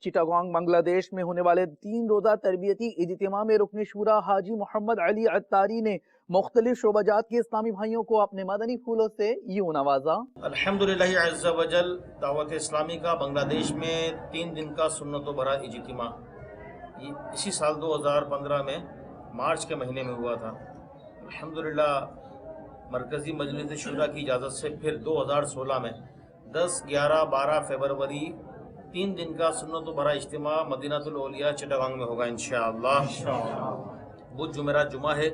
चिटागोंग बांग्लादेश में होने वाले 3 रोजा तरबियती इज्तिमा में रुकन शूरा हाजी मोहम्मद अली अत्तारी ने मुख्तलिफ शोबाजात के इस्लामी भाइयों को अपने मदनी फूलों से यूं नवाजा। अल्हम्दुलिल्लाह अज़्ज़ा वजल दावत इस्लामी का बांग्लादेश में 3 दिन का सुन्नत भरा इज्तिमा इसी साल 2015 में मार्च के महीने में हुआ था। अल्हम्दुलिल्लाह मरकज़ी मजलिस शूरा की इजाज़त से फिर 2016 में 10, 11, 12 फरवरी 3 दिन का सुन्नत भरा इज्तिमा मदीनातुल औलिया चिटागोंग में होगा इंशाअल्लाह। बुध जुमेरात जुमा है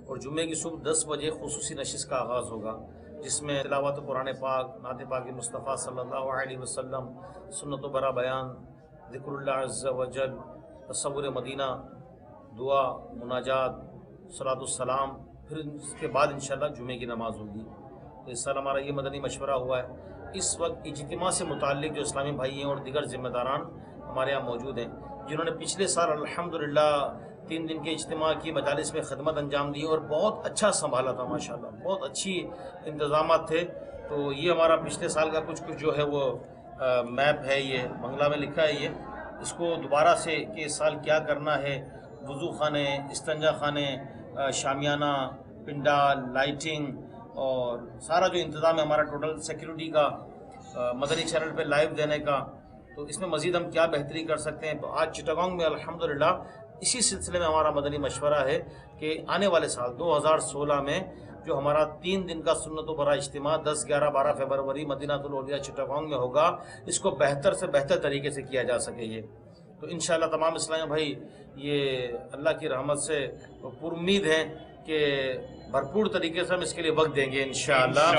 और जुमे की सुबह 10 बजे खुसूसी नशिश का आगाज़ होगा, जिसमें तिलावत कुरान पाक, नात पाक मुस्तफ़ा सल्लल्लाहु अलैहि वसल्लम, सुन्नत भरा बयान, ज़िक्रुल्लाह अज़्ज़ा वजल, तसव्वुर मदीना, दुआ, मुनाजात, सलातुस्सलाम, फिर इसके बाद इंशाअल्लाह जुमे की नमाज होगी। तो इस साल हमारा ये मदनी मशवरा हुआ है। इस वक्त इज्तिमा से मुताल्लिक़ जो इस्लामी भाई हैं और दीगर ज़िम्मेदारान हमारे यहाँ मौजूद हैं, जिन्होंने पिछले साल अल्हम्दुलिल्लाह 3 दिन के इज्तिमा की मजालिस में खिदमत अंजाम दी और बहुत अच्छा संभाला था माशाअल्लाह, बहुत अच्छी इंतज़ामात थे। तो ये हमारा पिछले साल का कुछ जो है वो मैप है, ये बंगला में लिखा है, ये इसको दोबारा से कि इस साल क्या करना है, वज़ू खाने, इस्तंजा खाने, शामियाना, पिंडाल, लाइटिंग और सारा जो इंतज़ाम है हमारा टोटल सिक्योरिटी का, मदनी चैनल पे लाइव देने का, तो इसमें मज़ीद हम क्या बेहतरी कर सकते हैं। तो आज चिटागोंग में अल्हम्दुलिल्लाह इसी सिलसिले में हमारा मदनी मशवरा है कि आने वाले साल 2016 में जो हमारा 3 दिन का सुन्नत भरा इज्तिमा 10, 11, 12 फरवरी मदीनातुल औलिया चिटागोंग में होगा, इसको बेहतर से बेहतर तरीके से किया जा सके। ये तो इंशाअल्लाह तमाम इस्लामी भाई ये अल्लाह की रहमत से पुरुम्मीद हैं कि भरपूर तरीके से हम इसके लिए वक्त देंगे इंशाअल्लाह,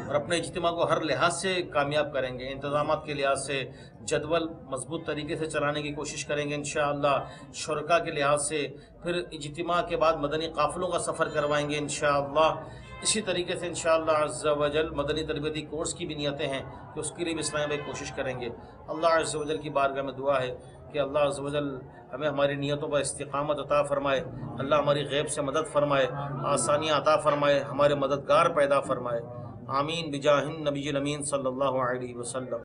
और अपने इज्तिमा को हर लिहाज से कामयाब करेंगे, इंतज़ामात के लिहाज से जदवल मजबूत तरीके से चलाने की कोशिश करेंगे इंशाअल्लाह, शुरका के लिहाज से, फिर इज्तिमा के बाद मदनी काफ़िलों का सफ़र करवाएंगे इंशाअल्लाह। इसी तरीके से इंशाअल्लाह अज़्ज़ा वजल मदनी तरबियती कोर्स की भी नियतें हैं कि उसके लिए भी इस्लामी भाई कोशिश करेंगे। अल्लाह अज़्ज़ा वजल की बारगाह में दुआ है कि अल्लाह अज़्ज़ा वजल हमें हमारी नियतों पर इस्तिक़ामत अता फ़रमाए, अल्लाह हमारी ग़ैब से मदद फ़रमाए, आसानियाँ अता फ़रमाए, हमारे मददगार पैदा फ़रमाए। आमीन बिजाहिन नबील अमीन सल्लल्लाहु अलैहि वसल्लम।